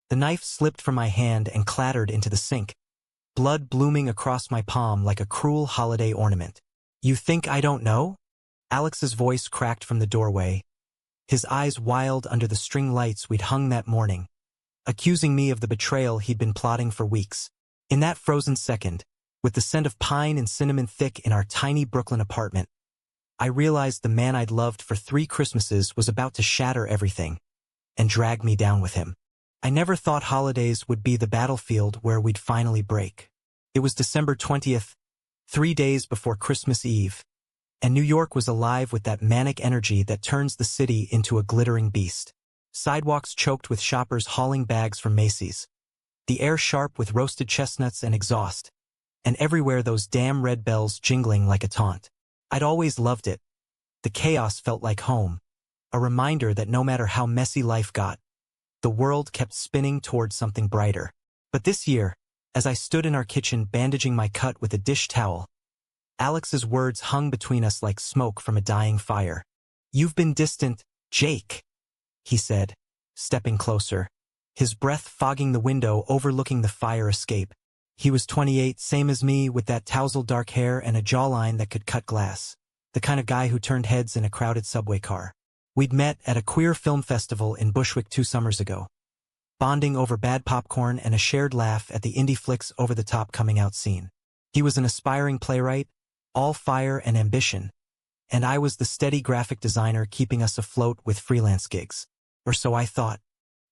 The knife slipped from my hand and clattered into the sink, blood blooming across my palm like a cruel holiday ornament. "You think I don't know?" Alex's voice cracked from the doorway, his eyes wild under the string lights we'd hung that morning, accusing me of the betrayal he'd been plotting for weeks. In that frozen second, with the scent of pine and cinnamon thick in our tiny Brooklyn apartment, I realized the man I'd loved for 3 Christmases was about to shatter everything and drag me down with him. I never thought holidays would be the battlefield where we'd finally break. It was December 20th, 3 days before Christmas Eve, and New York was alive with that manic energy that turns the city into a glittering beast. Sidewalks choked with shoppers hauling bags from Macy's, the air sharp with roasted chestnuts and exhaust, and everywhere those damn red bells jingling like a taunt. I'd always loved it. The chaos felt like home, a reminder that no matter how messy life got, the world kept spinning towards something brighter. But this year, as I stood in our kitchen bandaging my cut with a dish towel, Alex's words hung between us like smoke from a dying fire. "You've been distant, Jake," he said, stepping closer, his breath fogging the window overlooking the fire escape. He was 28, same as me, with that tousled dark hair and a jawline that could cut glass, the kind of guy who turned heads in a crowded subway car. We'd met at a queer film festival in Bushwick 2 summers ago, bonding over bad popcorn and a shared laugh at the indie flick's over-the-top coming-out scene. He was an aspiring playwright, all fire and ambition, and I was the steady graphic designer keeping us afloat with freelance gigs. Or so I thought.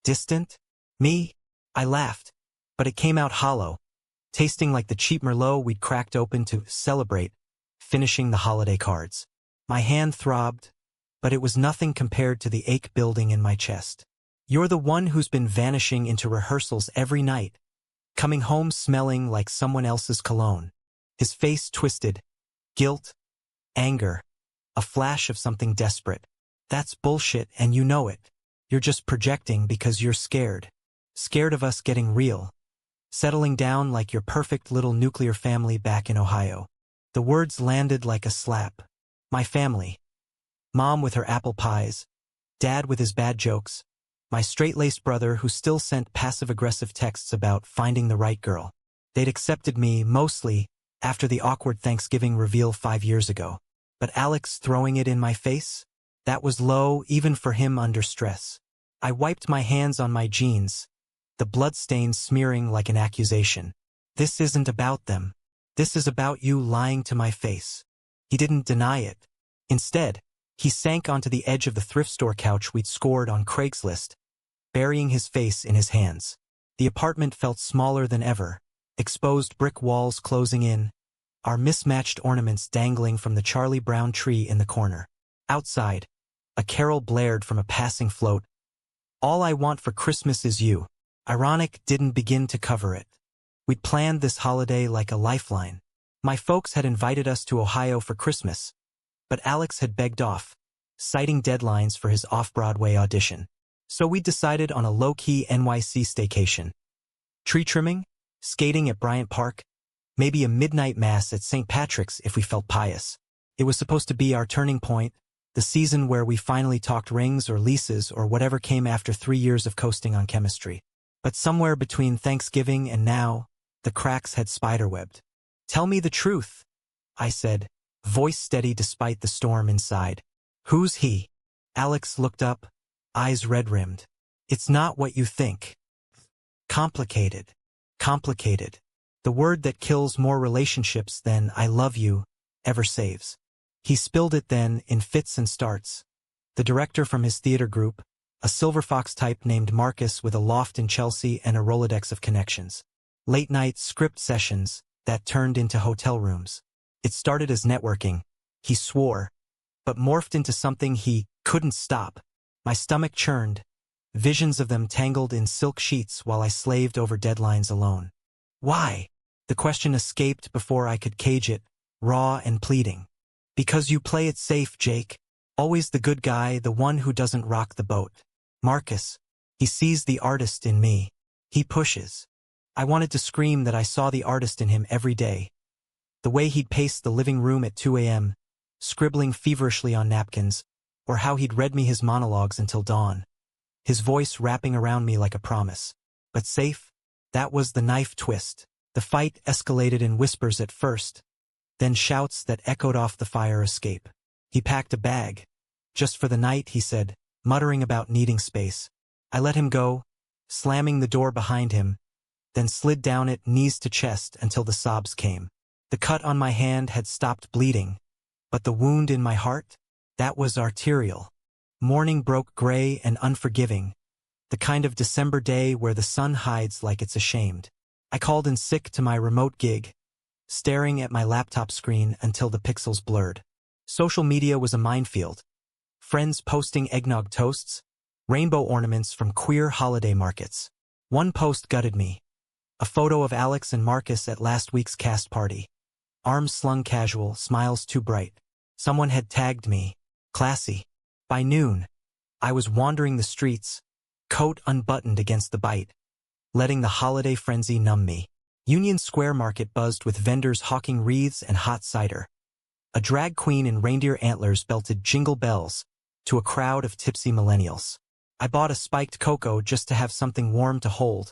Distant? Me? I laughed, but it came out hollow, tasting like the cheap Merlot we'd cracked open to celebrate finishing the holiday cards. My hand throbbed, but it was nothing compared to the ache building in my chest. "You're the one who's been vanishing into rehearsals every night, coming home smelling like someone else's cologne." His face twisted. Guilt, anger, a flash of something desperate. "That's bullshit and you know it. You're just projecting because you're scared. Scared of us getting real. Settling down like your perfect little nuclear family back in Ohio." The words landed like a slap. My family. Mom with her apple pies, Dad with his bad jokes, my straight-laced brother who still sent passive-aggressive texts about finding the right girl. They'd accepted me, mostly, after the awkward Thanksgiving reveal 5 years ago. But Alex throwing it in my face? That was low, even for him under stress. I wiped my hands on my jeans, the bloodstains smearing like an accusation. "This isn't about them. This is about you lying to my face." He didn't deny it. Instead, he sank onto the edge of the thrift store couch we'd scored on Craigslist, burying his face in his hands. The apartment felt smaller than ever, exposed brick walls closing in, our mismatched ornaments dangling from the Charlie Brown tree in the corner. Outside, a carol blared from a passing float. "All I want for Christmas is you." Ironic didn't begin to cover it. We'd planned this holiday like a lifeline. My folks had invited us to Ohio for Christmas, but Alex had begged off, citing deadlines for his off-Broadway audition. So we decided on a low-key NYC staycation. Tree trimming, skating at Bryant Park, maybe a midnight mass at St. Patrick's if we felt pious. It was supposed to be our turning point, the season where we finally talked rings or leases or whatever came after 3 years of coasting on chemistry. But somewhere between Thanksgiving and now, the cracks had spiderwebbed. "Tell me the truth," I said, voice steady despite the storm inside. "Who's he?" Alex looked up, eyes red-rimmed. "It's not what you think. Complicated. Complicated. The word that kills more relationships than 'I love you' ever saves." He spilled it then in fits and starts. The director from his theater group, a Silver Fox type named Marcus with a loft in Chelsea and a Rolodex of connections. Late-night script sessions that turned into hotel rooms. It started as networking, he swore, but morphed into something he couldn't stop. My stomach churned, visions of them tangled in silk sheets while I slaved over deadlines alone. "Why?" The question escaped before I could cage it, raw and pleading. "Because you play it safe, Jake. Always the good guy, the one who doesn't rock the boat. Marcus. He sees the artist in me. He pushes." I wanted to scream that I saw the artist in him every day. The way he'd pace the living room at 2 a.m., scribbling feverishly on napkins, or how he'd read me his monologues until dawn, his voice wrapping around me like a promise. But safe? That was the knife twist. The fight escalated in whispers at first, then shouts that echoed off the fire escape. He packed a bag. Just for the night, he said, muttering about needing space. I let him go, slamming the door behind him, then slid down it knees to chest until the sobs came. The cut on my hand had stopped bleeding, but the wound in my heart? That was arterial. Morning broke gray and unforgiving, the kind of December day where the sun hides like it's ashamed. I called in sick to my remote gig, staring at my laptop screen until the pixels blurred. Social media was a minefield. Friends posting eggnog toasts, rainbow ornaments from queer holiday markets. One post gutted me. A photo of Alex and Marcus at last week's cast party. Arms slung casual, smiles too bright. Someone had tagged me. Classy. By noon, I was wandering the streets, coat unbuttoned against the bite, letting the holiday frenzy numb me. Union Square Market buzzed with vendors hawking wreaths and hot cider. A drag queen in reindeer antlers belted jingle bells to a crowd of tipsy millennials. I bought a spiked cocoa just to have something warm to hold,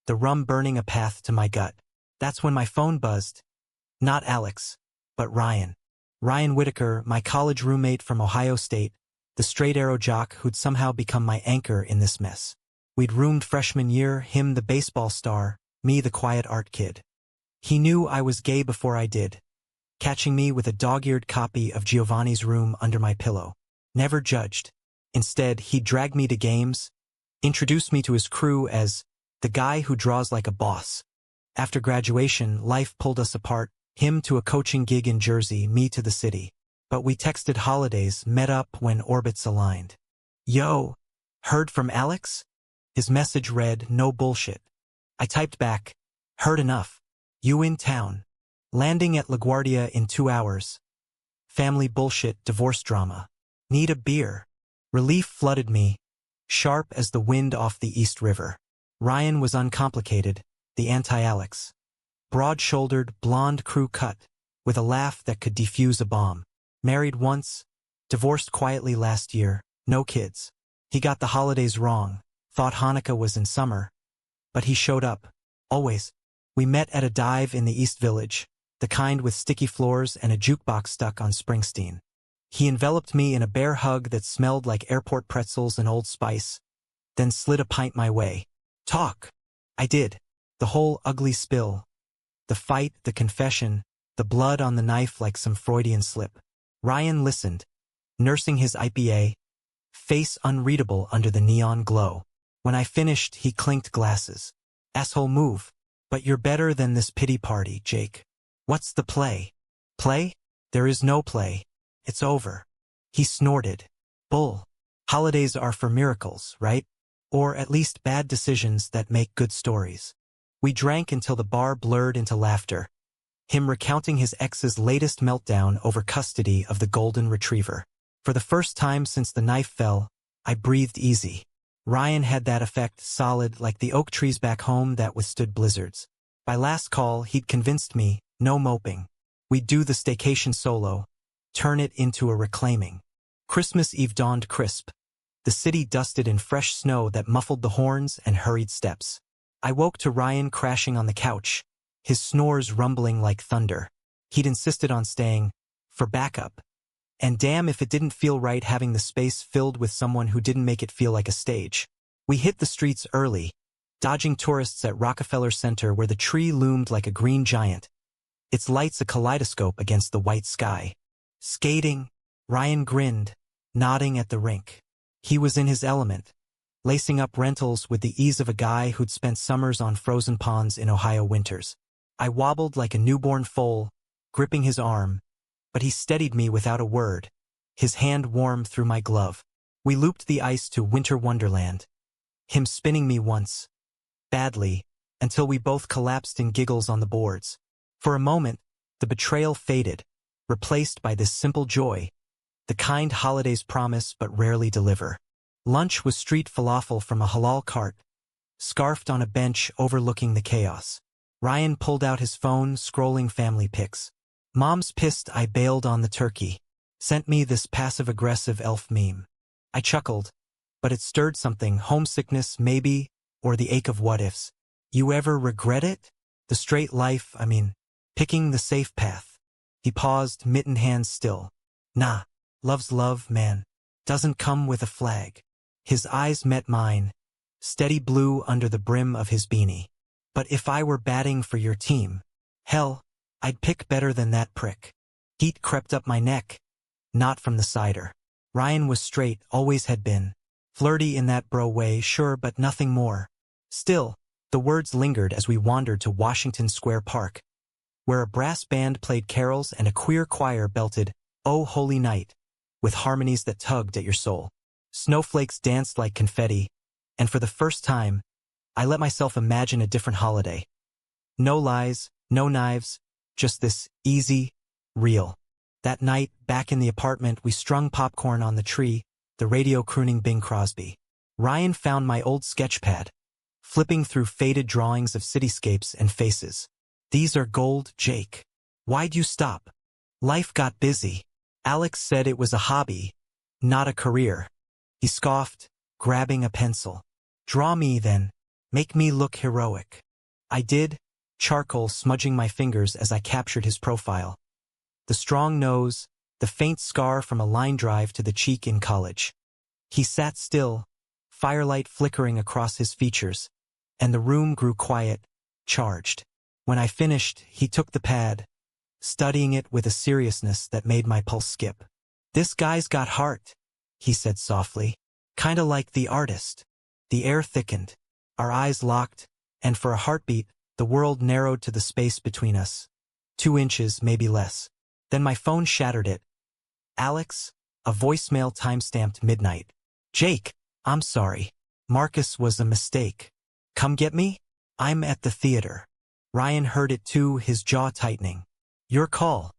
the rum burning a path to my gut. That's when my phone buzzed. Not Alex, but Ryan. Ryan Whitaker, my college roommate from Ohio State, the straight arrow jock who'd somehow become my anchor in this mess. We'd roomed freshman year, him the baseball star, me the quiet art kid. He knew I was gay before I did, catching me with a dog-eared copy of Giovanni's Room under my pillow. Never judged. Instead, he'd drag me to games, introduce me to his crew as the guy who draws like a boss. After graduation, life pulled us apart, him to a coaching gig in Jersey, me to the city. But we texted holidays, met up when orbits aligned. Yo, heard from Alex? His message read, no bullshit. I typed back, heard enough. You in town. Landing at LaGuardia in 2 hours. Family bullshit, divorce drama. Need a beer. Relief flooded me, sharp as the wind off the East River. Ryan was uncomplicated, the anti-Alex. Broad-shouldered, blonde crew cut, with a laugh that could defuse a bomb. Married once, divorced quietly last year, no kids. He got the holidays wrong, thought Hanukkah was in summer. But he showed up, always. We met at a dive in the East Village, the kind with sticky floors and a jukebox stuck on Springsteen. He enveloped me in a bear hug that smelled like airport pretzels and Old Spice, then slid a pint my way. Talk. I did. The whole ugly spill. The fight, the confession, the blood on the knife like some Freudian slip. Ryan listened, nursing his IPA, face unreadable under the neon glow. When I finished, he clinked glasses. Asshole move. But you're better than this pity party, Jake. What's the play? Play? There is no play. It's over. He snorted. Bull. Holidays are for miracles, right? Or at least bad decisions that make good stories. We drank until the bar blurred into laughter. Him recounting his ex's latest meltdown over custody of the golden retriever. For the first time since the knife fell, I breathed easy. Ryan had that effect, solid like the oak trees back home that withstood blizzards. By last call, he'd convinced me, no moping. We'd do the staycation solo, turn it into a reclaiming. Christmas Eve dawned crisp. The city dusted in fresh snow that muffled the horns and hurried steps. I woke to Ryan crashing on the couch, his snores rumbling like thunder. He'd insisted on staying, for backup. And damn if it didn't feel right having the space filled with someone who didn't make it feel like a stage. We hit the streets early, dodging tourists at Rockefeller Center where the tree loomed like a green giant, its lights a kaleidoscope against the white sky. Skating, Ryan grinned, nodding at the rink. He was in his element, lacing up rentals with the ease of a guy who'd spent summers on frozen ponds in Ohio winters. I wobbled like a newborn foal, gripping his arm, but he steadied me without a word, his hand warm through my glove. We looped the ice to Winter Wonderland, him spinning me once, badly, until we both collapsed in giggles on the boards. For a moment, the betrayal faded, replaced by this simple joy, the kind holidays promise but rarely deliver. Lunch was street falafel from a halal cart, scarfed on a bench overlooking the chaos. Ryan pulled out his phone, scrolling family pics. Mom's pissed I bailed on the turkey. Sent me this passive-aggressive elf meme. I chuckled, but it stirred something, homesickness maybe, or the ache of what-ifs. You ever regret it? The straight life, picking the safe path. He paused, mittened hands still. Nah, love's love, man. Doesn't come with a flag. His eyes met mine, steady blue under the brim of his beanie. But if I were batting for your team, hell, I'd pick better than that prick. Heat crept up my neck, not from the cider. Ryan was straight, always had been. Flirty in that bro way, sure, but nothing more. Still, the words lingered as we wandered to Washington Square Park, where a brass band played carols and a queer choir belted, "Oh Holy Night," with harmonies that tugged at your soul. Snowflakes danced like confetti, and for the first time, I let myself imagine a different holiday. No lies, no knives, just this easy, real. That night, back in the apartment, we strung popcorn on the tree, the radio crooning Bing Crosby. Ryan found my old sketchpad, flipping through faded drawings of cityscapes and faces. These are gold, Jake. Why'd you stop? Life got busy. Alex said it was a hobby, not a career. He scoffed, grabbing a pencil. Draw me then. Make me look heroic. I did, charcoal smudging my fingers as I captured his profile. The strong nose, the faint scar from a line drive to the cheek in college. He sat still, firelight flickering across his features, and the room grew quiet, charged. When I finished, he took the pad, studying it with a seriousness that made my pulse skip. This guy's got heart, he said softly. Kinda like the artist. The air thickened. Our eyes locked, and for a heartbeat, the world narrowed to the space between us. 2 inches, maybe less. Then my phone shattered it. Alex, a voicemail time-stamped midnight. Jake, I'm sorry. Marcus was a mistake. Come get me? I'm at the theater. Ryan heard it too, his jaw tightening. Your call.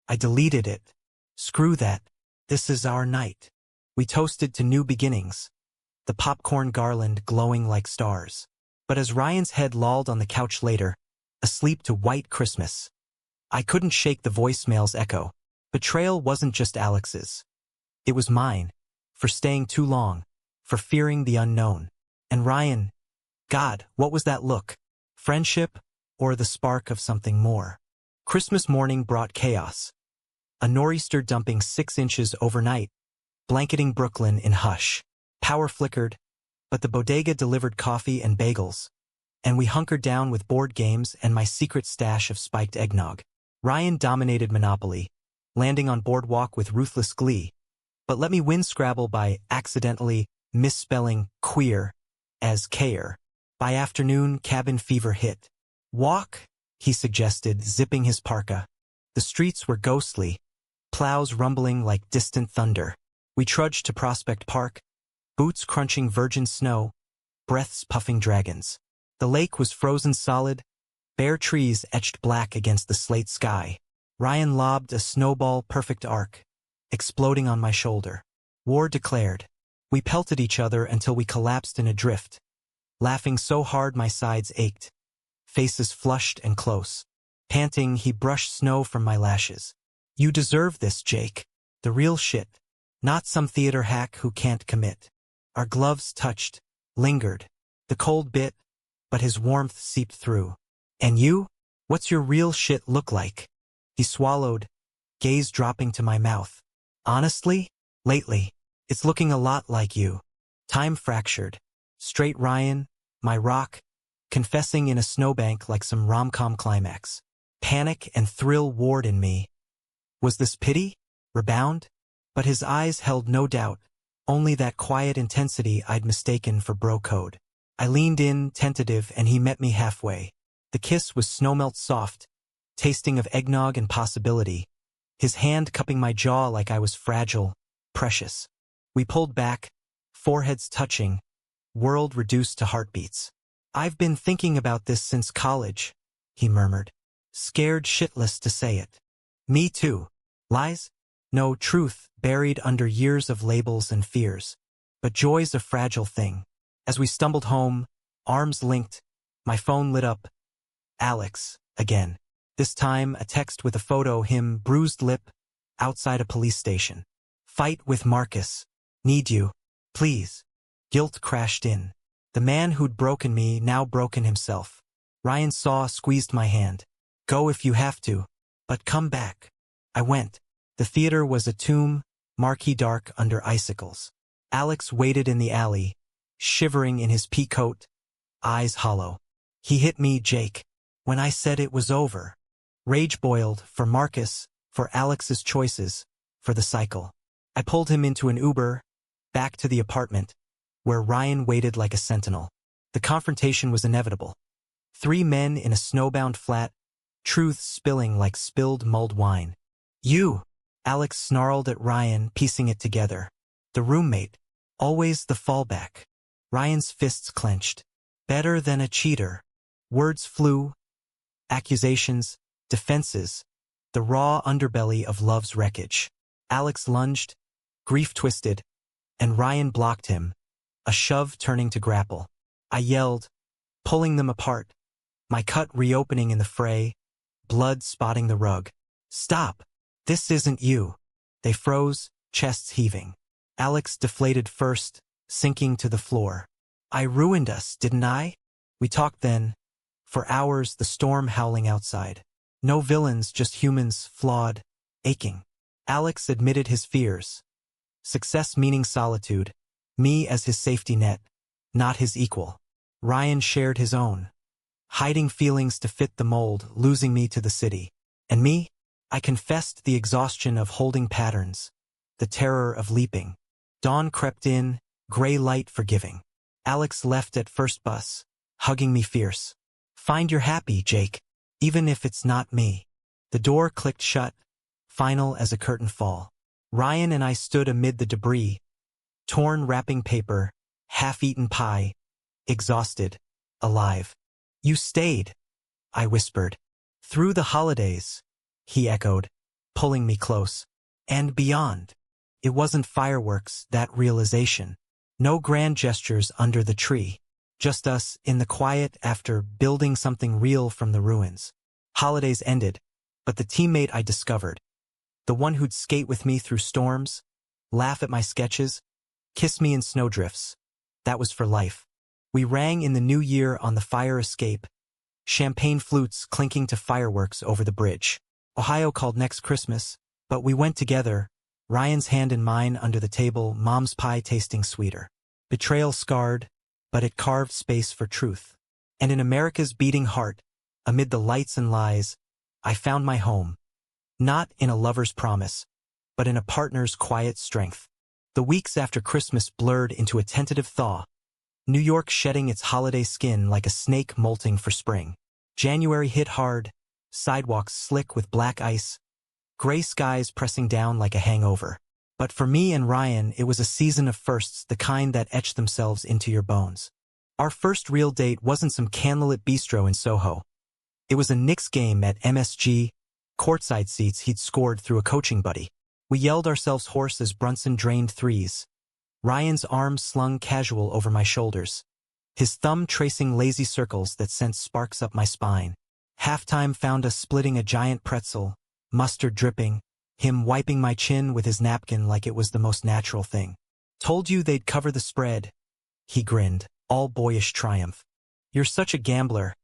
I deleted it. Screw that. This is our night. We toasted to new beginnings, the popcorn garland glowing like stars. But as Ryan's head lolled on the couch later, asleep to White Christmas, I couldn't shake the voicemail's echo. Betrayal wasn't just Alex's. It was mine, for staying too long, for fearing the unknown. And Ryan, God, what was that look? Friendship, or the spark of something more? Christmas morning brought chaos. A nor'easter dumping 6 inches overnight, blanketing Brooklyn in hush. Power flickered, but the bodega delivered coffee and bagels, and we hunkered down with board games and my secret stash of spiked eggnog. Ryan dominated Monopoly, landing on Boardwalk with ruthless glee, but let me win Scrabble by accidentally misspelling queer as care. By afternoon, cabin fever hit. Walk, he suggested, zipping his parka. The streets were ghostly, plows rumbling like distant thunder. We trudged to Prospect Park, boots crunching virgin snow, breaths puffing dragons. The lake was frozen solid, bare trees etched black against the slate sky. Ryan lobbed a snowball perfect arc, exploding on my shoulder. War declared. We pelted each other until we collapsed in a drift, laughing so hard my sides ached. Faces flushed and close. Panting, he brushed snow from my lashes. You deserve this, Jake. The real shit. Not some theater hack who can't commit. Our gloves touched, lingered. The cold bit, but his warmth seeped through. And you? What's your real shit look like? He swallowed, gaze dropping to my mouth. Honestly, lately, it's looking a lot like you. Time fractured. Straight Ryan, my rock, confessing in a snowbank like some rom-com climax. Panic and thrill warred in me. Was this pity? Rebound? But his eyes held no doubt, only that quiet intensity I'd mistaken for bro code. I leaned in, tentative, and he met me halfway. The kiss was snowmelt soft, tasting of eggnog and possibility, his hand cupping my jaw like I was fragile, precious. We pulled back, foreheads touching, world reduced to heartbeats. I've been thinking about this since college, he murmured, scared shitless to say it. Me too. Lies? No, truth, buried under years of labels and fears. But joy's a fragile thing. As we stumbled home, arms linked, my phone lit up. Alex, again. This time, a text with a photo, him, bruised lip, outside a police station. Fight with Marcus. Need you. Please. Guilt crashed in. The man who'd broken me now broken himself. Ryan saw, squeezed my hand. Go if you have to, but come back. I went. The theater was a tomb, murky dark under icicles. Alex waited in the alley, shivering in his pea coat, eyes hollow. He hit me, Jake, when I said it was over. Rage boiled, for Marcus, for Alex's choices, for the cycle. I pulled him into an Uber, back to the apartment, where Ryan waited like a sentinel. The confrontation was inevitable. 3 men in a snowbound flat, truth spilling like spilled mulled wine. You! Alex snarled at Ryan, piecing it together. The roommate. Always the fallback. Ryan's fists clenched. Better than a cheater. Words flew. Accusations. Defenses. The raw underbelly of love's wreckage. Alex lunged, grief twisted, and Ryan blocked him, a shove turning to grapple. I yelled, pulling them apart, my cut reopening in the fray, blood spotting the rug. Stop! This isn't you. They froze, chests heaving. Alex deflated first, sinking to the floor. I ruined us, didn't I? We talked then. For hours, the storm howling outside. No villains, just humans, flawed, aching. Alex admitted his fears. Success meaning solitude. Me as his safety net, not his equal. Ryan shared his own. Hiding feelings to fit the mold, losing me to the city. And me? I confessed the exhaustion of holding patterns, the terror of leaping. Dawn crept in, gray light forgiving. Alex left at first bus, hugging me fierce. Find you're happy, Jake, even if it's not me. The door clicked shut, final as a curtain fall. Ryan and I stood amid the debris, torn wrapping paper, half-eaten pie, exhausted, alive. You stayed, I whispered. Through the holidays, he echoed, pulling me close. And beyond. It wasn't fireworks, that realization. No grand gestures under the tree. Just us in the quiet after building something real from the ruins. Holidays ended, but the teammate I discovered, the one who'd skate with me through storms, laugh at my sketches, kiss me in snowdrifts, that was for life. We rang in the new year on the fire escape, champagne flutes clinking to fireworks over the bridge. Ohio called next Christmas, but we went together, Ryan's hand in mine under the table, mom's pie tasting sweeter. Betrayal scarred, but it carved space for truth. And in America's beating heart, amid the lights and lies, I found my home. Not in a lover's promise, but in a partner's quiet strength. The weeks after Christmas blurred into a tentative thaw, New York shedding its holiday skin like a snake molting for spring. January hit hard, sidewalks slick with black ice, gray skies pressing down like a hangover. But for me and Ryan, it was a season of firsts, the kind that etched themselves into your bones. Our first real date wasn't some candlelit bistro in Soho. It was a Knicks game at MSG, courtside seats he'd scored through a coaching buddy. We yelled ourselves hoarse as Brunson drained threes. Ryan's arms slung casual over my shoulders, his thumb tracing lazy circles that sent sparks up my spine. Halftime found us splitting a giant pretzel, mustard dripping, him wiping my chin with his napkin like it was the most natural thing. Told you they'd cover the spread. He grinned, all boyish triumph. You're such a gambler.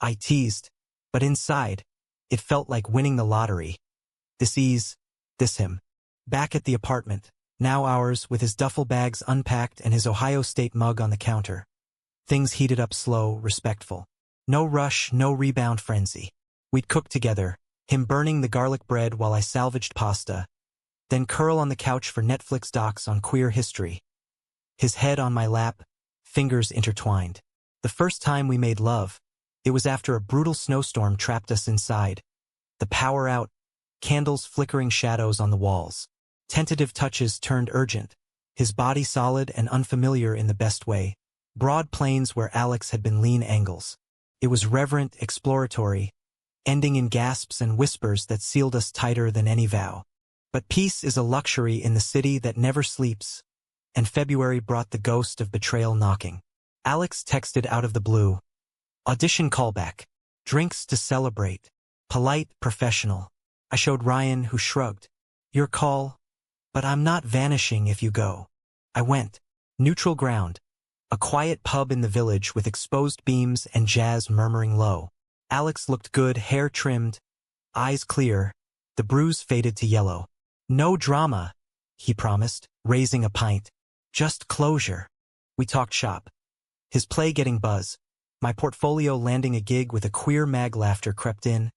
I teased, but inside, it felt like winning the lottery. This ease, this him. Back at the apartment, now ours, with his duffel bags unpacked and his Ohio State mug on the counter. Things heated up slow, respectful. No rush, no rebound frenzy. We'd cook together, him burning the garlic bread while I salvaged pasta, then curl on the couch for Netflix docs on queer history. His head on my lap, fingers intertwined. The first time we made love, it was after a brutal snowstorm trapped us inside. The power out, candles flickering shadows on the walls. Tentative touches turned urgent, his body solid and unfamiliar in the best way. Broad plains where Alex had been lean angles. It was reverent, exploratory, ending in gasps and whispers that sealed us tighter than any vow. But peace is a luxury in the city that never sleeps, and February brought the ghost of betrayal knocking. Alex texted out of the blue. Audition callback. Drinks to celebrate. Polite, professional. I showed Ryan, who shrugged. Your call, but I'm not vanishing if you go. I went. Neutral ground. A quiet pub in the village with exposed beams and jazz murmuring low. Alex looked good, hair trimmed, eyes clear, the bruise faded to yellow. No drama, he promised, raising a pint. Just closure. We talked shop. His play getting buzz. My portfolio landing a gig with a queer mag laughter crept in.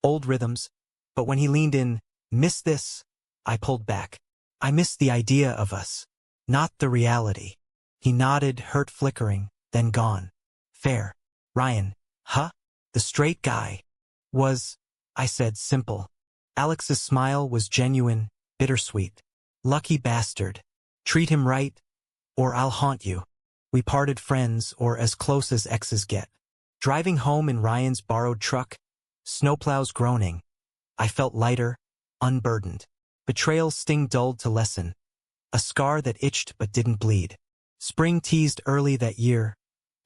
Old rhythms. But when he leaned in, "Miss this," I pulled back. I missed the idea of us, not the reality. He nodded, hurt flickering, then gone. Fair. Ryan, huh? The straight guy. Was, I said, simple. Alex's smile was genuine, bittersweet. Lucky bastard. Treat him right, or I'll haunt you. We parted friends, or as close as exes get. Driving home in Ryan's borrowed truck, snowplows groaning, I felt lighter, unburdened. Betrayal's sting dulled to lessen. A scar that itched but didn't bleed. Spring teased early that year,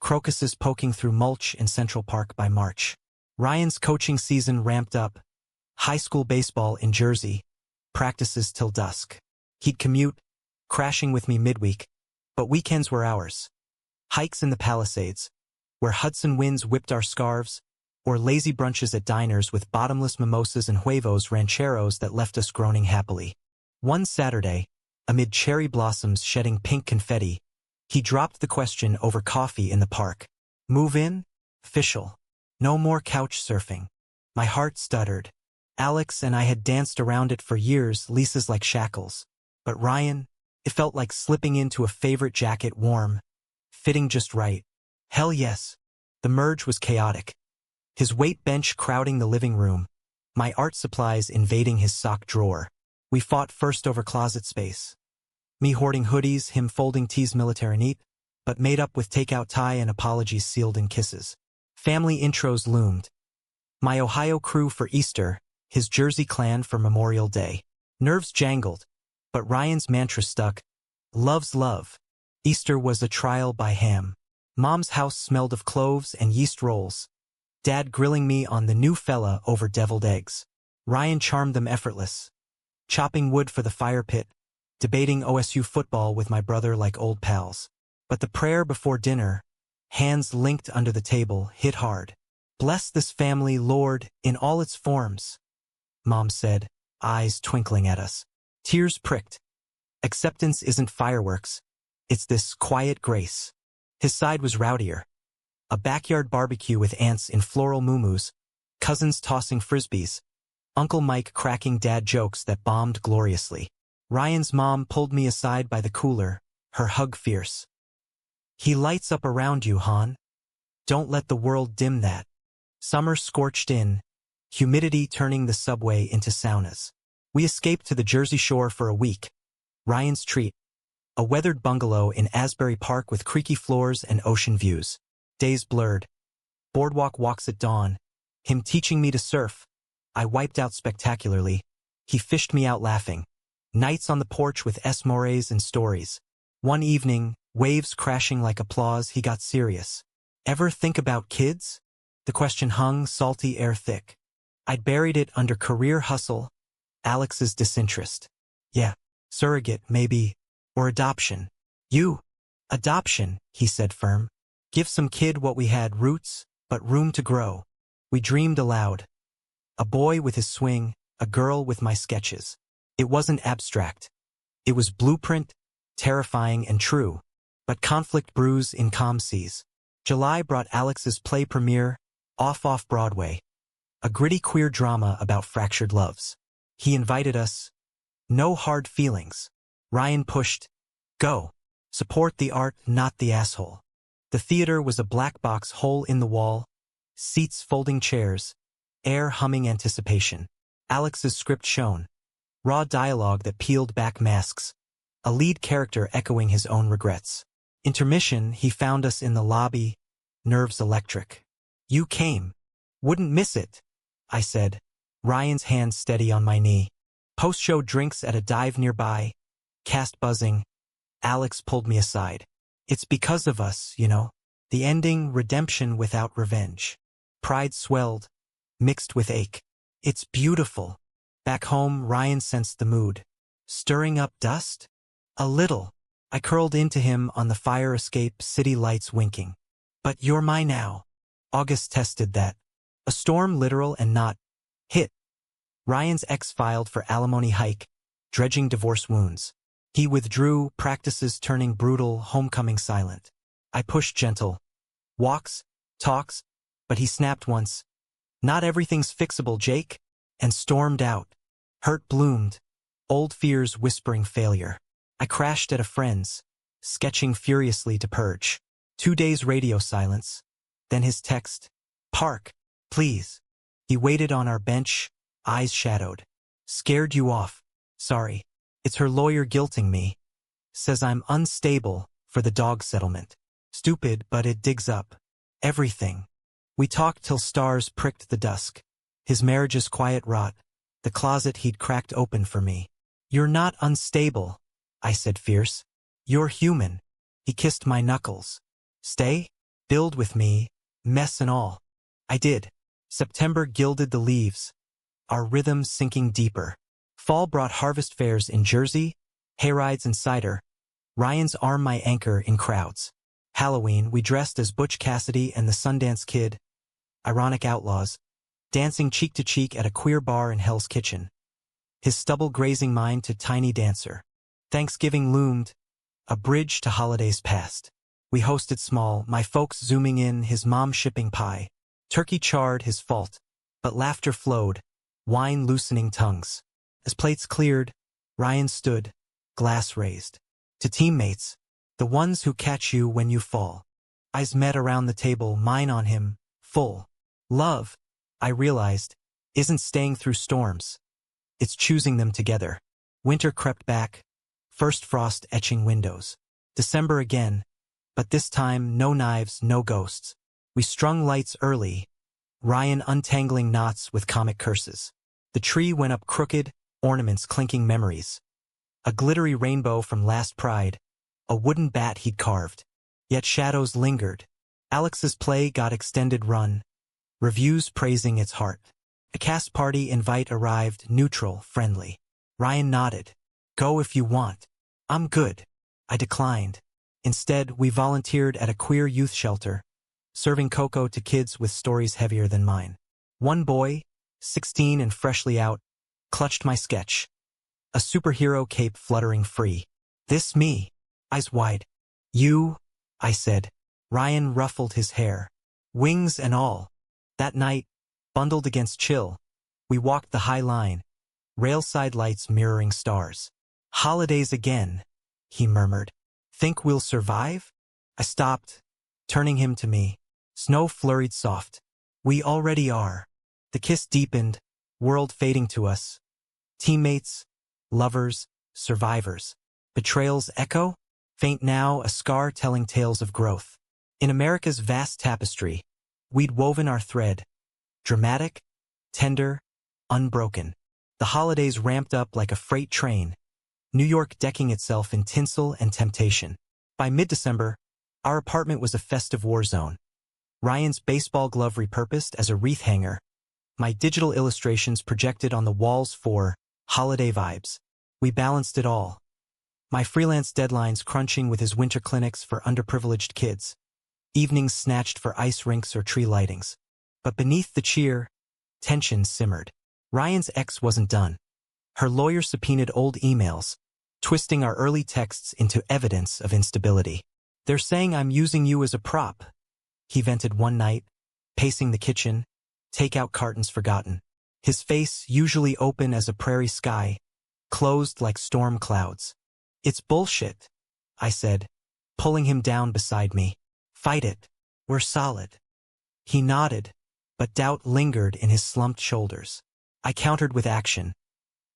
crocuses poking through mulch in Central Park by March. Ryan's coaching season ramped up. High school baseball in Jersey, practices till dusk. He'd commute, crashing with me midweek, but weekends were ours. Hikes in the Palisades, where Hudson winds whipped our scarves, or lazy brunches at diners with bottomless mimosas and huevos rancheros that left us groaning happily. One Saturday, amid cherry blossoms shedding pink confetti, he dropped the question over coffee in the park. Move in? Official. No more couch surfing. My heart stuttered. Alex and I had danced around it for years, leases like shackles. But Ryan, it felt like slipping into a favorite jacket, warm, fitting just right. Hell yes. The merge was chaotic. His weight bench crowding the living room, my art supplies invading his sock drawer. We fought first over closet space. Me hoarding hoodies, him folding tees military neat, but made up with takeout tie and apologies sealed in kisses. Family intros loomed. My Ohio crew for Easter, his Jersey clan for Memorial Day. Nerves jangled, but Ryan's mantra stuck. Love's love. Easter was a trial by ham. Mom's house smelled of cloves and yeast rolls. Dad grilling me on the new fella over deviled eggs. Ryan charmed them effortless. Chopping wood for the fire pit, debating OSU football with my brother like old pals. But the prayer before dinner, hands linked under the table, hit hard. Bless this family, Lord, in all its forms, Mom said, eyes twinkling at us. Tears pricked. Acceptance isn't fireworks. It's this quiet grace. His side was rowdier. A backyard barbecue with aunts in floral muumuus, cousins tossing frisbees, Uncle Mike cracking dad jokes that bombed gloriously. Ryan's mom pulled me aside by the cooler, her hug fierce. He lights up around you, hon. Don't let the world dim that. Summer scorched in, humidity turning the subway into saunas. We escaped to the Jersey Shore for a week. Ryan's treat. A weathered bungalow in Asbury Park with creaky floors and ocean views. Days blurred. Boardwalk walks at dawn. Him teaching me to surf. I wiped out spectacularly. He fished me out laughing. Nights on the porch with esmores and stories. One evening, waves crashing like applause, he got serious. Ever think about kids? The question hung, salty air thick. I'd buried it under career hustle, Alex's disinterest. Yeah, surrogate, maybe, or adoption. You. Adoption, he said firm. Give some kid what we had, roots, but room to grow. We dreamed aloud. A boy with his swing, a girl with my sketches. It wasn't abstract. It was blueprint, terrifying and true, but conflict brews in calm seas. July brought Alex's play premiere, Off Broadway. A gritty queer drama about fractured loves. He invited us. No hard feelings. Ryan pushed. Go. Support the art, not the asshole. The theater was a black box hole in the wall, seats folding chairs, air humming anticipation. Alex's script shone. Raw dialogue that peeled back masks. A lead character echoing his own regrets. Intermission, he found us in the lobby, nerves electric. You came. Wouldn't miss it, I said, Ryan's hand steady on my knee. Post-show drinks at a dive nearby, cast buzzing. Alex pulled me aside. It's because of us, you know. The ending, redemption without revenge. Pride swelled, mixed with ache. It's beautiful. Back home, Ryan sensed the mood. Stirring up dust? A little. I curled into him on the fire escape, city lights winking. But you're mine now. August tested that. A storm literal and not hit. Ryan's ex filed for alimony hike, dredging divorce wounds. He withdrew, practices turning brutal, homecoming silent. I pushed gentle. Walks, talks, but he snapped once. Not everything's fixable, Jake, and stormed out. Hurt bloomed, old fears whispering failure. I crashed at a friend's, sketching furiously to purge. 2 days radio silence. Then his text. Park, please. He waited on our bench, eyes shadowed. Scared you off. Sorry. It's her lawyer guilting me. Says I'm unstable for the dog settlement. Stupid, but it digs up everything. We talked till stars pricked the dusk. His marriage's quiet rot. The closet he'd cracked open for me. You're not unstable, I said fierce. You're human. He kissed my knuckles. Stay? Build with me, mess and all. I did. September gilded the leaves, our rhythm sinking deeper. Fall brought harvest fairs in Jersey, hayrides and cider. Ryan's arm my anchor in crowds. Halloween, we dressed as Butch Cassidy and the Sundance Kid, ironic outlaws, dancing cheek to cheek at a queer bar in Hell's Kitchen. His stubble grazing mine to tiny dancer. Thanksgiving loomed, a bridge to holidays past. We hosted small, my folks zooming in, his mom shipping pie. Turkey charred, his fault, but laughter flowed, wine loosening tongues. As plates cleared, Ryan stood, glass raised. To teammates, the ones who catch you when you fall. Eyes met around the table, mine on him, full. Love, I realized, isn't staying through storms. It's choosing them together. Winter crept back, first frost etching windows. December again, but this time no knives, no ghosts. We strung lights early, Ryan untangling knots with comic curses. The tree went up crooked, ornaments clinking memories. A glittery rainbow from last Pride, a wooden bat he'd carved. Yet shadows lingered. Alex's play got extended run, reviews praising its heart. A cast party invite arrived, neutral, friendly. Ryan nodded. Go if you want. I'm good. I declined. Instead, we volunteered at a queer youth shelter, serving cocoa to kids with stories heavier than mine. One boy, 16 and freshly out, clutched my sketch. A superhero cape fluttering free. This me, eyes wide. You, I said. Ryan ruffled his hair. Wings and all. That night, bundled against chill, we walked the high line, railside lights mirroring stars. Holidays again, he murmured. Think we'll survive? I stopped, turning him to me. Snow flurried soft. We already are. The kiss deepened, world fading to us. Teammates, lovers, survivors. Betrayals echo? Faint now, a scar telling tales of growth. In America's vast tapestry, we'd woven our thread. Dramatic, tender, unbroken. The holidays ramped up like a freight train, New York decking itself in tinsel and temptation. By mid-December, our apartment was a festive war zone. Ryan's baseball glove repurposed as a wreath hanger. My digital illustrations projected on the walls for holiday vibes. We balanced it all. My freelance deadlines crunching with his winter clinics for underprivileged kids. Evenings snatched for ice rinks or tree lightings. But beneath the cheer, tension simmered. Ryan's ex wasn't done. Her lawyer subpoenaed old emails, twisting our early texts into evidence of instability. They're saying I'm using you as a prop, he vented one night, pacing the kitchen, takeout cartons forgotten. His face, usually open as a prairie sky, closed like storm clouds. It's bullshit, I said, pulling him down beside me. Fight it. We're solid. He nodded, but doubt lingered in his slumped shoulders. I countered with action.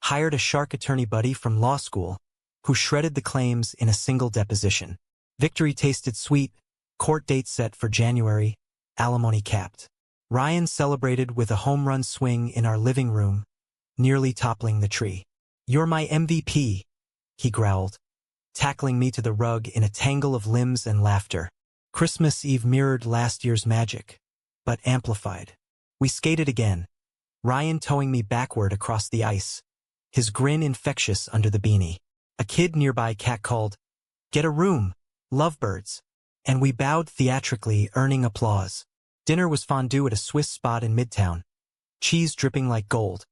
Hired a shark attorney buddy from law school, who shredded the claims in a single deposition. Victory tasted sweet, court date set for January, alimony capped. Ryan celebrated with a home run swing in our living room, nearly toppling the tree. You're my MVP, he growled, tackling me to the rug in a tangle of limbs and laughter. Christmas Eve mirrored last year's magic, but amplified. We skated again, Ryan towing me backward across the ice, his grin infectious under the beanie. A kid nearby catcalled, Get a room, lovebirds. And we bowed theatrically, earning applause. Dinner was fondue at a Swiss spot in Midtown, cheese dripping like gold,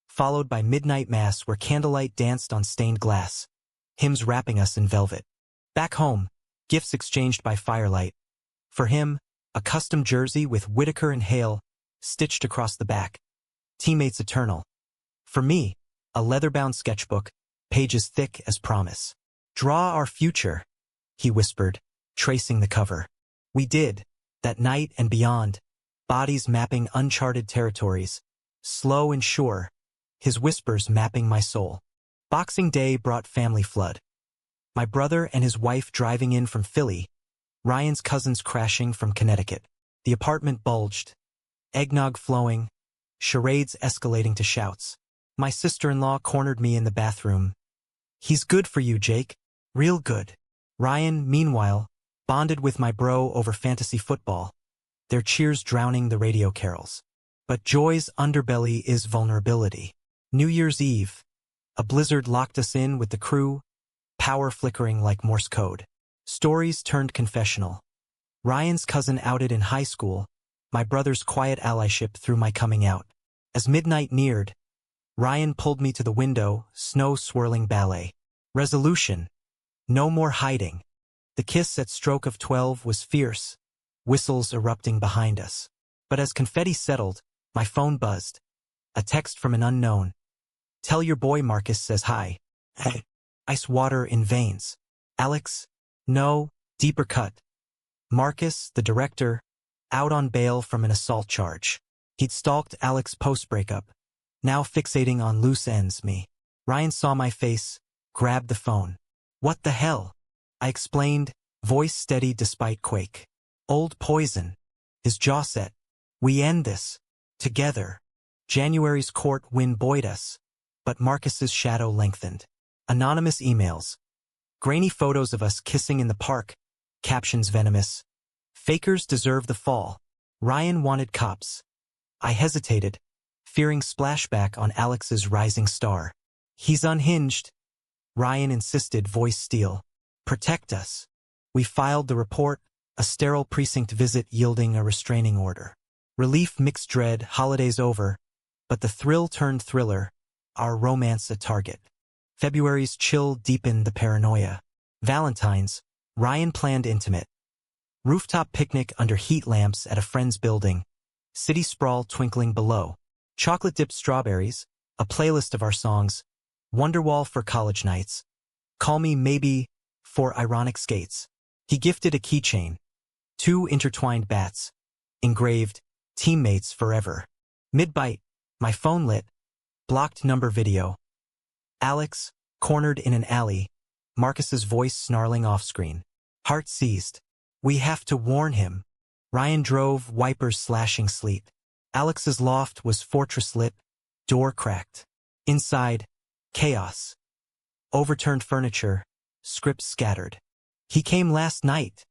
followed by midnight mass where candlelight danced on stained glass, hymns wrapping us in velvet. Back home, gifts exchanged by firelight. For him, a custom jersey with Whitaker and Hale stitched across the back. Teammates eternal. For me, a leather-bound sketchbook, pages thick as promise. Draw our future, he whispered, tracing the cover. We did, that night and beyond, bodies mapping uncharted territories, slow and sure, his whispers mapping my soul. Boxing Day brought family flood. My brother and his wife driving in from Philly, Ryan's cousins crashing from Connecticut. The apartment bulged, eggnog flowing, charades escalating to shouts. My sister-in-law cornered me in the bathroom. He's good for you, Jake. Real good. Ryan, meanwhile, bonded with my bro over fantasy football, their cheers drowning the radio carols. But joy's underbelly is vulnerability. New Year's Eve, a blizzard locked us in with the crew, power flickering like Morse code. Stories turned confessional. Ryan's cousin outed in high school, my brother's quiet allyship through my coming out. As midnight neared, Ryan pulled me to the window, snow-swirling ballet. Resolution. No more hiding. The kiss at stroke of 12 was fierce, whistles erupting behind us. But as confetti settled, my phone buzzed. A text from an unknown. Tell your boy Marcus says hi. Ice water in veins. Alex? No, deeper cut. Marcus, the director, out on bail from an assault charge. He'd stalked Alex post-breakup, now fixating on loose ends. Me. Ryan saw my face, grabbed the phone. What the hell? I explained, voice steady despite quake. Old poison. His jaw set. We end this. Together. January's court wind buoyed us, but Marcus's shadow lengthened. Anonymous emails. Grainy photos of us kissing in the park. Captions venomous. Fakers deserve the fall. Ryan wanted cops. I hesitated, fearing splashback on Alex's rising star. He's unhinged. Ryan insisted, voice steel. Protect us. We filed the report, a sterile precinct visit yielding a restraining order. Relief mixed dread, holidays over, but the thrill turned thriller, our romance a target. February's chill deepened the paranoia. Valentine's, Ryan planned intimate. Rooftop picnic under heat lamps at a friend's building. City sprawl twinkling below. Chocolate-dipped strawberries, a playlist of our songs. Wonderwall for college nights. Call me maybe for ironic skates. He gifted a keychain. 2 intertwined bats. Engraved, teammates forever. Mid-bite, my phone lit. Blocked number video. Alex, cornered in an alley. Marcus's voice snarling off-screen. Heart seized. We have to warn him. Ryan drove, wipers slashing sleet. Alex's loft was fortress lit, door cracked. Inside, chaos. Overturned furniture, scripts scattered. He came last night,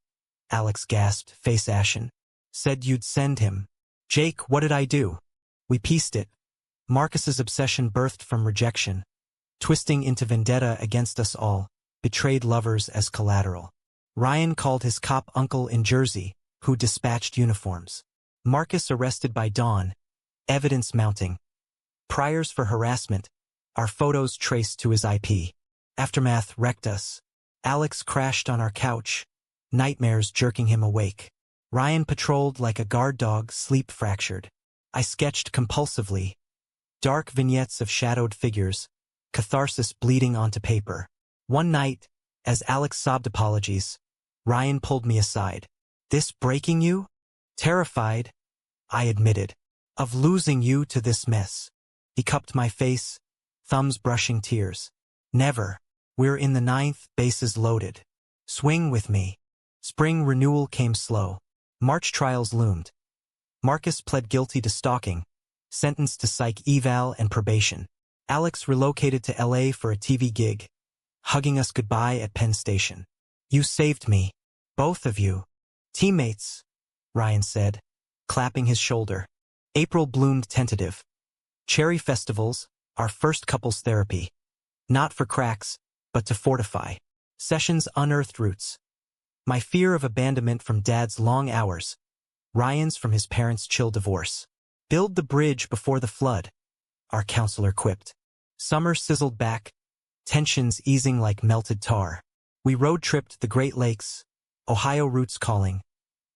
Alex gasped, face ashen. Said you'd send him. Jake, what did I do? We pieced it. Marcus's obsession birthed from rejection, twisting into vendetta against us all, betrayed lovers as collateral. Ryan called his cop uncle in Jersey, who dispatched uniforms. Marcus arrested by dawn, evidence mounting. Priors for harassment, our photos traced to his IP. Aftermath wrecked us. Alex crashed on our couch, nightmares jerking him awake. Ryan patrolled like a guard dog, sleep fractured. I sketched compulsively. Dark vignettes of shadowed figures, catharsis bleeding onto paper. One night, as Alex sobbed apologies, Ryan pulled me aside. This breaking you? Terrified, I admitted, of losing you to this mess. He cupped my face, thumbs brushing tears. Never. We're in the 9th, bases loaded. Swing with me. Spring renewal came slow. March trials loomed. Marcus pled guilty to stalking, sentenced to psych eval and probation. Alex relocated to LA for a TV gig, hugging us goodbye at Penn Station. You saved me. Both of you. Teammates, Ryan said, clapping his shoulder. April bloomed tentative. Cherry festivals, our first couples therapy. Not for cracks, but to fortify. Sessions unearthed roots. My fear of abandonment from Dad's long hours. Ryan's from his parents' chill divorce. Build the bridge before the flood, our counselor quipped. Summer sizzled back, tensions easing like melted tar. We road-tripped the Great Lakes, Ohio roots calling.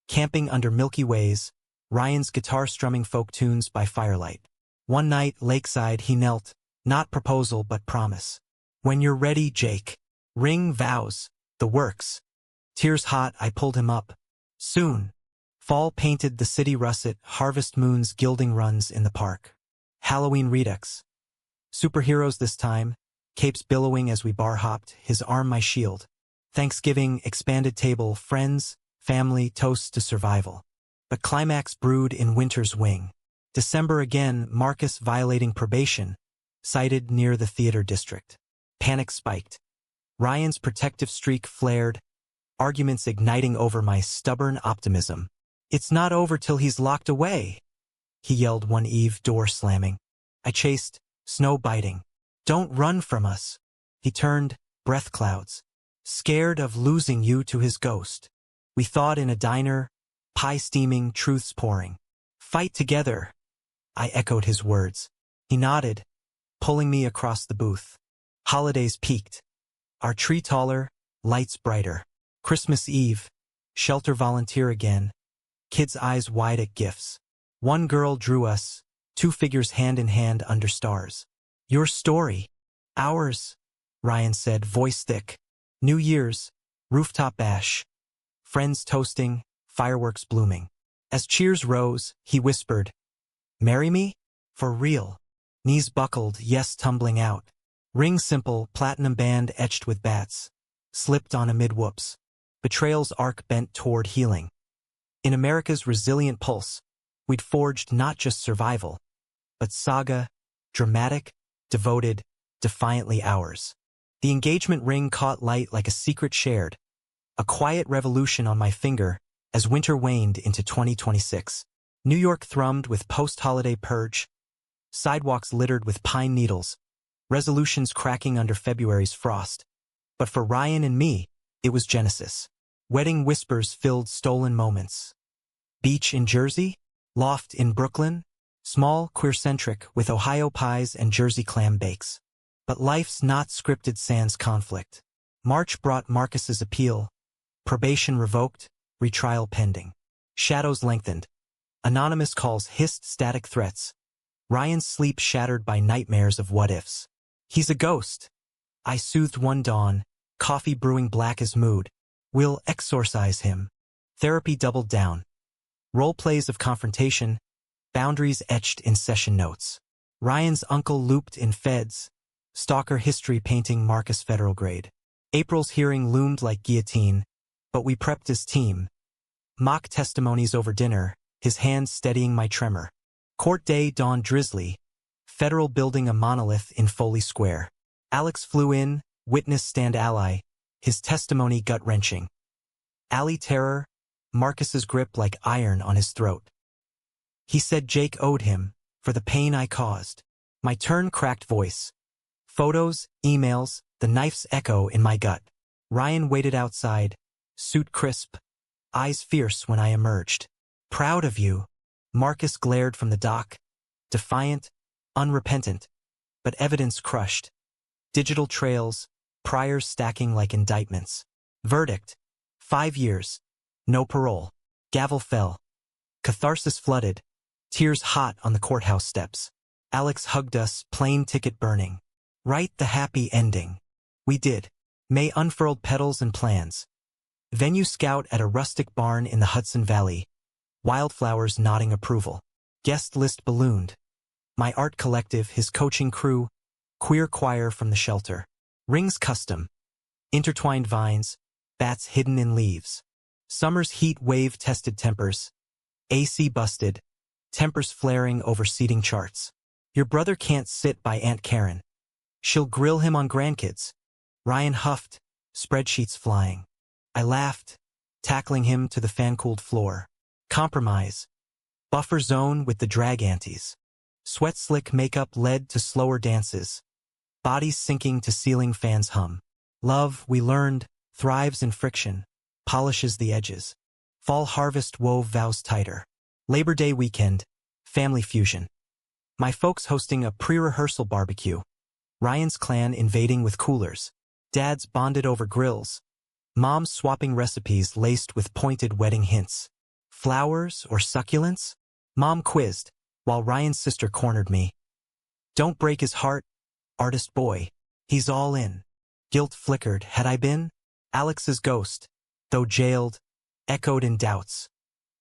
Camping under Milky Ways, Ryan's guitar strumming folk tunes by firelight. One night, lakeside, he knelt, not proposal but promise. When you're ready, Jake. Ring vows, the works. Tears hot, I pulled him up. Soon. Fall painted the city russet, harvest moons gilding runs in the park. Halloween redux. Superheroes this time, capes billowing as we bar-hopped, his arm my shield. Thanksgiving, expanded table, friends, family, toasts to survival. But climax brewed in winter's wing. December again, Marcus violating probation, sighted near the theater district. Panic spiked. Ryan's protective streak flared, arguments igniting over my stubborn optimism. It's not over till he's locked away, he yelled one eve, door slamming. I chased, snow biting. Don't run from us. He turned, breath clouds. Scared of losing you to his ghost. We thawed in a diner, pie steaming, truths pouring. Fight together. I echoed his words. He nodded, pulling me across the booth. Holidays peaked. Our tree taller, lights brighter. Christmas Eve, shelter volunteer again. Kids' eyes wide at gifts. One girl drew us, two figures hand in hand under stars. Your story. Ours, Ryan said, voice thick. New Year's, rooftop bash. Friends toasting, fireworks blooming. As cheers rose, he whispered, marry me? For real. Knees buckled, yes tumbling out. Ring simple, platinum band etched with bats. Slipped on amid whoops. Betrayal's arc bent toward healing. In America's resilient pulse, we'd forged not just survival, but saga, dramatic, devoted, defiantly ours. The engagement ring caught light like a secret shared, a quiet revolution on my finger as winter waned into 2026. New York thrummed with post-holiday purge, sidewalks littered with pine needles, resolutions cracking under February's frost. But for Ryan and me, it was Genesis. Wedding whispers filled stolen moments. Beach in Jersey, loft in Brooklyn, small, queer-centric with Ohio pies and Jersey clam bakes. But life's not scripted sans conflict. March brought Marcus's appeal, probation revoked, retrial pending. Shadows lengthened. Anonymous calls hissed static threats. Ryan's sleep shattered by nightmares of what-ifs. He's a ghost. I soothed one dawn, coffee brewing black as mood. We'll exorcise him. Therapy doubled down. Role plays of confrontation, boundaries etched in session notes. Ryan's uncle looped in feds, stalker history painting Marcus federal grade. April's hearing loomed like guillotine, but we prepped his team. Mock testimonies over dinner, his hands steadying my tremor. Court day dawned drizzly, federal building a monolith in Foley Square. Alex flew in, witness stand ally, his testimony gut-wrenching. Alley terror, Marcus's grip like iron on his throat. He said Jake owed him, for the pain I caused. My turn cracked voice. Photos, emails, the knife's echo in my gut. Ryan waited outside, suit crisp, eyes fierce when I emerged. Proud of you. Marcus glared from the dock, defiant, unrepentant, but evidence crushed. Digital trails, priors stacking like indictments. Verdict, 5 years, no parole. Gavel fell. Catharsis flooded, tears hot on the courthouse steps. Alex hugged us, plane ticket burning. Write the happy ending. We did. May unfurled petals and plans. Venue scout at a rustic barn in the Hudson Valley. Wildflowers nodding approval. Guest list ballooned. My art collective, his coaching crew, queer choir from the shelter. Rings custom. Intertwined vines, bats hidden in leaves. Summer's heat wave tested tempers. AC busted, tempers flaring over seating charts. Your brother can't sit by Aunt Karen. She'll grill him on grandkids. Ryan huffed, spreadsheets flying. I laughed, tackling him to the fan-cooled floor. Compromise. Buffer zone with the drag aunties. Sweat-slick makeup led to slower dances. Bodies sinking to ceiling fans hum. Love, we learned, thrives in friction, polishes the edges. Fall harvest wove vows tighter. Labor Day weekend, family fusion. My folks hosting a pre-rehearsal barbecue. Ryan's clan invading with coolers. Dads bonded over grills. Moms swapping recipes laced with pointed wedding hints. Flowers or succulents? Mom quizzed, while Ryan's sister cornered me. Don't break his heart, artist boy. He's all in. Guilt flickered, had I been? Alex's ghost, though jailed, echoed in doubts.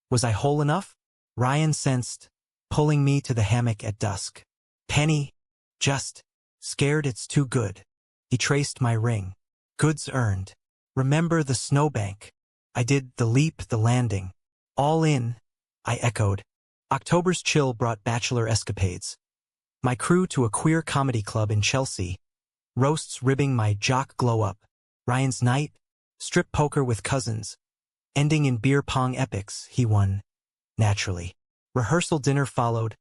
Was I whole enough? Ryan sensed, pulling me to the hammock at dusk. Penny, just, scared it's too good. He traced my ring. Goods earned. Remember the snowbank. I did the leap, the landing. All in, I echoed. October's chill brought bachelor escapades. My crew to a queer comedy club in Chelsea. Roasts ribbing my jock glow-up. Ryan's night, strip poker with cousins. Ending in beer pong epics, he won. Naturally. Rehearsal dinner followed.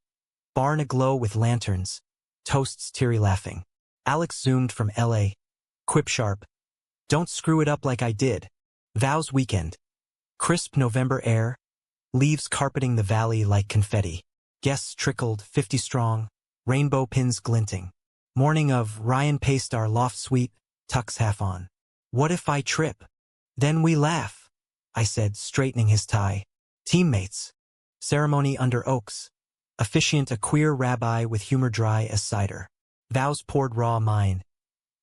Barn aglow with lanterns. Toasts teary laughing. Alex zoomed from LA. Quip sharp. Don't screw it up like I did. Vows weekend. Crisp November air. Leaves carpeting the valley like confetti. Guests trickled, 50 strong. Rainbow pins glinting. Morning of Ryan paced our loft suite, tux half on. What if I trip? Then we laugh, I said, straightening his tie. Teammates. Ceremony under oaks. Officiant a queer rabbi with humor dry as cider. Vows poured raw mine.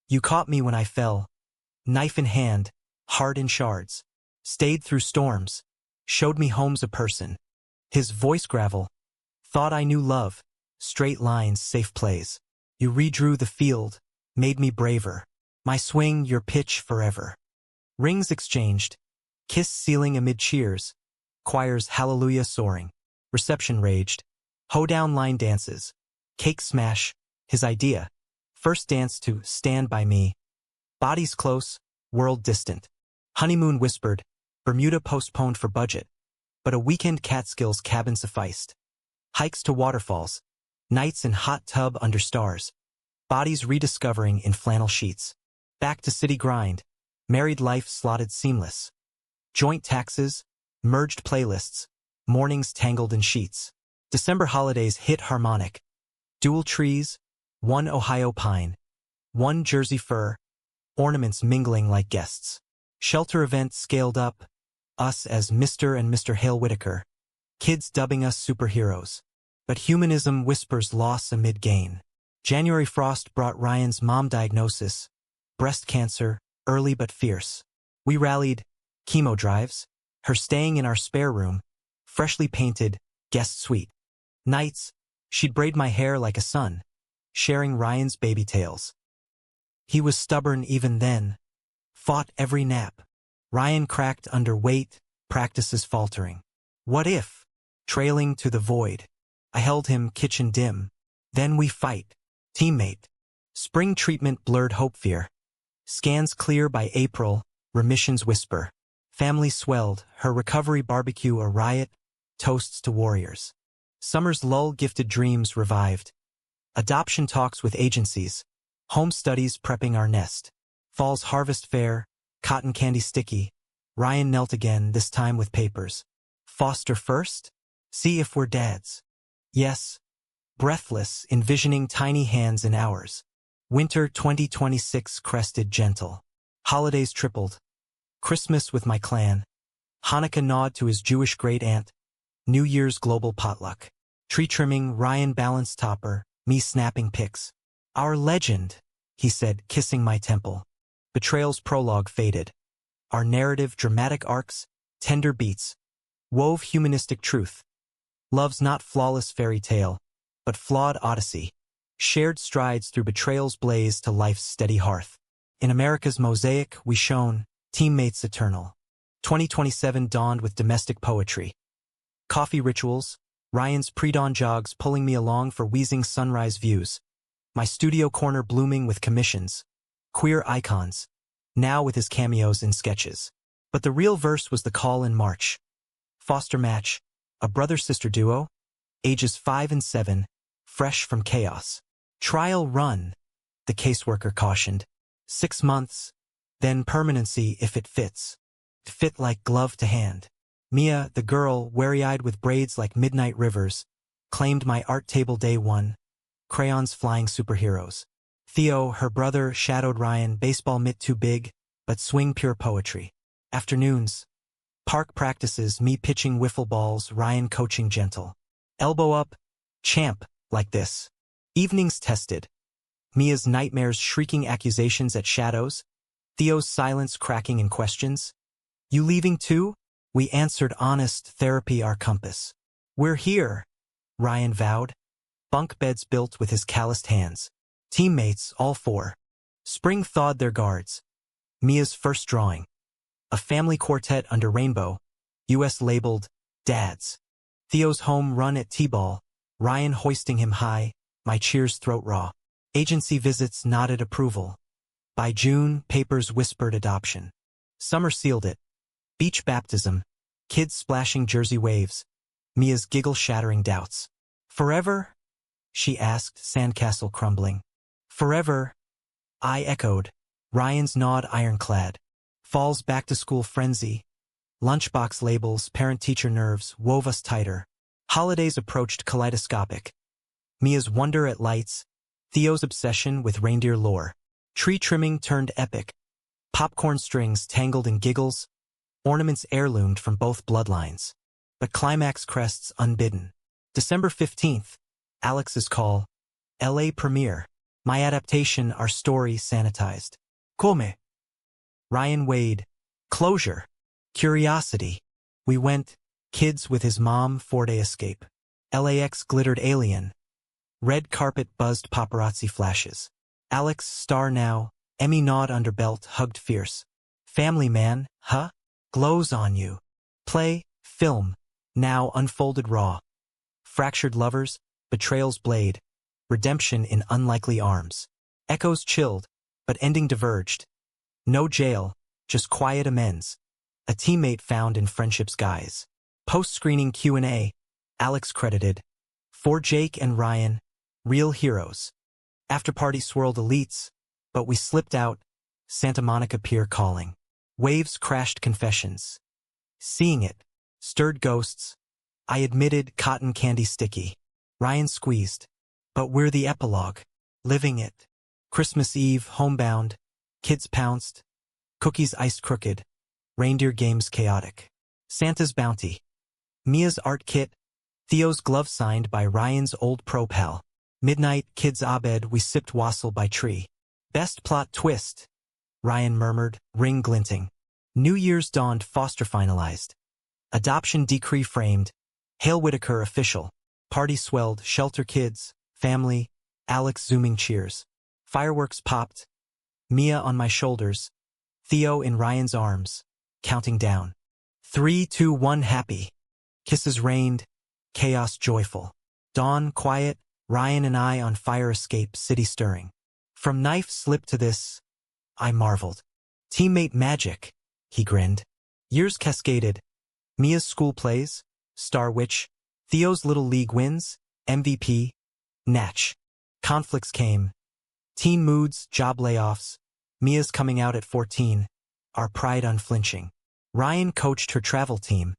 You caught me when I fell. Knife in hand, heart in shards. Stayed through storms. Showed me home's a person. His voice gravel. Thought I knew love. Straight lines, safe plays. You redrew the field, made me braver. My swing, your pitch forever. Rings exchanged. Kiss ceiling amid cheers. Choirs hallelujah soaring. Reception raged. Hoedown line dances. Cake smash, his idea. First dance to Stand By Me. Bodies close, world distant. Honeymoon whispered. Bermuda postponed for budget. But a weekend Catskills cabin sufficed. Hikes to waterfalls. Nights in hot tub under stars. Bodies rediscovering in flannel sheets. Back to city grind. Married life slotted seamless. Joint taxes. Merged playlists. Mornings tangled in sheets. December holidays hit harmonic. Dual trees. One Ohio pine. One Jersey fir. Ornaments mingling like guests. Shelter event scaled up. Us as Mr. and Mr. Hale Whitaker. Kids dubbing us superheroes. But humanism whispers loss amid gain. January frost brought Ryan's mom diagnosis. Breast cancer, early but fierce. We rallied. Chemo drives. Her staying in our spare room. Freshly painted, guest suite. Nights, she'd braid my hair like a son. Sharing Ryan's baby tales. He was stubborn even then. Fought every nap. Ryan cracked under weight, practices faltering. What if? Trailing to the void. I held him kitchen dim. Then we fight. Teammate. Spring treatment blurred hope fear. Scans clear by April, remissions whisper. Family swelled, her recovery barbecue a riot, toasts to warriors. Summer's lull gifted dreams revived. Adoption talks with agencies. Home studies prepping our nest. Fall's harvest fair, cotton candy sticky. Ryan knelt again, this time with papers. Foster first? See if we're dads. Yes. Breathless, envisioning tiny hands in ours. Winter 2026 crested gentle. Holidays tripled. Christmas with my clan. Hanukkah nod to his Jewish great-aunt. New Year's global potluck. Tree trimming, Ryan balance topper, me snapping pics. Our legend, he said, kissing my temple. Betrayal's prologue faded. Our narrative, dramatic arcs, tender beats. Wove humanistic truth. Love's not flawless fairy tale, but flawed odyssey. Shared strides through betrayal's blaze to life's steady hearth. In America's mosaic, we shone, teammates eternal. 2027 dawned with domestic poetry. Coffee rituals, Ryan's pre-dawn jogs pulling me along for wheezing sunrise views. My studio corner blooming with commissions. Queer icons, now with his cameos in sketches. But the real verse was the call in March. Foster match, a brother-sister duo, ages 5 and 7, fresh from chaos. Trial run, the caseworker cautioned. 6 months, then permanency if it fits. Fit like glove to hand. Mia, the girl, wary-eyed with braids like midnight rivers, claimed my art table day one. Crayons flying superheroes. Theo, her brother, shadowed Ryan, baseball mitt too big, but swing pure poetry. Afternoons. Park practices, me pitching wiffle balls, Ryan coaching gentle. Elbow up, champ, like this. Evenings tested. Mia's nightmares shrieking accusations at shadows. Theo's silence cracking in questions. You leaving too? We answered honest, therapy our compass. We're here, Ryan vowed. Bunk beds built with his calloused hands. Teammates, all four. Spring thawed their guards. Mia's first drawing. A family quartet under rainbow. US labeled, Dads. Theo's home run at T-ball. Ryan hoisting him high, my cheers throat raw. Agency visits nodded approval. By June, papers whispered adoption. Summer sealed it. Beach baptism. Kids splashing Jersey waves. Mia's giggle-shattering doubts. Forever? She asked, sandcastle crumbling. Forever? I echoed. Ryan's nod ironclad. Fall's back-to-school frenzy. Lunchbox labels, parent-teacher nerves, wove us tighter. Holidays approached kaleidoscopic. Mia's wonder at lights. Theo's obsession with reindeer lore. Tree trimming turned epic. Popcorn strings tangled in giggles. Ornaments heirloomed from both bloodlines. But climax crests unbidden. December 15th. Alex's call. LA premiere. My adaptation, our story sanitized. Come. Ryan Wade. Closure. Curiosity. We went. Kids with his mom, 4-day escape. LAX glittered alien. Red carpet buzzed paparazzi flashes. Alex, star now. Emmy nod under belt, hugged fierce. Family man, huh? Glows on you. Play, film. Now unfolded raw. Fractured lovers, betrayal's blade. Redemption in unlikely arms. Echoes chilled, but ending diverged. No jail, just quiet amends. A teammate found in friendship's guise. Post-screening Q&A, Alex credited. For Jake and Ryan, real heroes. After-party swirled elites, but we slipped out, Santa Monica Pier calling. Waves crashed confessions. Seeing it, stirred ghosts. I admitted cotton candy sticky. Ryan squeezed. But we're the epilogue. Living it. Christmas Eve, homebound. Kids pounced. Cookies iced crooked. Reindeer games chaotic. Santa's bounty. Mia's art kit. Theo's glove signed by Ryan's old pro pal. Midnight, kids Abed, we sipped wassail by tree. Best plot twist. Ryan murmured, ring glinting. New Year's dawned, foster finalized. Adoption decree framed. Hale Whitaker official. Party swelled, shelter kids, family, Alex zooming cheers. Fireworks popped. Mia on my shoulders. Theo in Ryan's arms, counting down. 3, 2, 1 happy. Kisses rained, chaos joyful. Dawn quiet, Ryan and I on fire escape, city stirring. From knife slip to this, I marveled. Teammate magic, he grinned. Years cascaded. Mia's school plays, Star Witch. Theo's Little League wins, MVP, Natch. Conflicts came. Teen moods, job layoffs. Mia's coming out at 14, our pride unflinching. Ryan coached her travel team.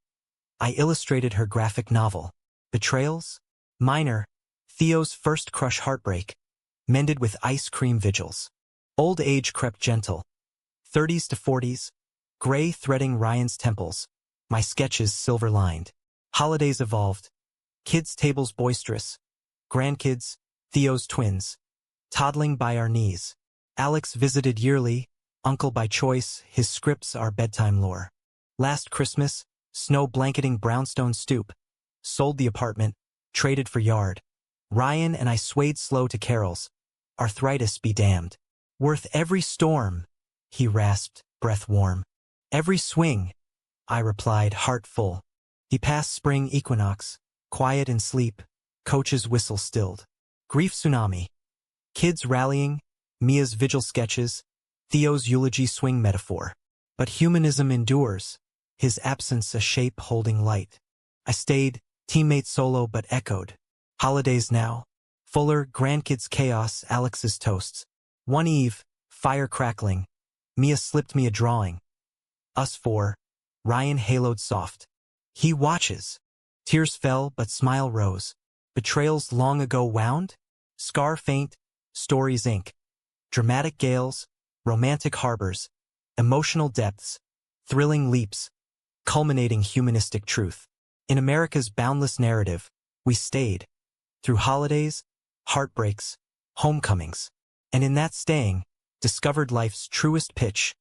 I illustrated her graphic novel. Betrayals? Minor. Theo's first crush heartbreak. Mended with ice cream vigils. Old age crept gentle. 30s to 40s. Gray threading Ryan's temples. My sketches silver-lined. Holidays evolved. Kids' tables boisterous. Grandkids, Theo's twins. Toddling by our knees. Alex visited yearly, uncle by choice, his scripts our bedtime lore. Last Christmas, snow blanketing brownstone stoop. Sold the apartment, traded for yard. Ryan and I swayed slow to carols. Arthritis be damned. Worth every storm, he rasped, breath warm. Every swing, I replied, heart full. He passed spring equinox, quiet in sleep, coach's whistle stilled. Grief tsunami. Kids rallying, Mia's vigil sketches, Theo's eulogy swing metaphor. But humanism endures, his absence a shape holding light. I stayed, teammate solo but echoed. Holidays now. Fuller, grandkids chaos, Alex's toasts. One eve, fire crackling. Mia slipped me a drawing. Us four. Ryan haloed soft. He watches. Tears fell, but smile rose. Betrayals long ago wound? Scar faint, stories ink. Dramatic gales, romantic harbors, emotional depths, thrilling leaps, culminating humanistic truth. In America's boundless narrative, we stayed. Through holidays, heartbreaks, homecomings. And in that staying, discovered life's truest pitch.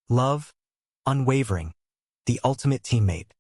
Love, unwavering, the ultimate teammate.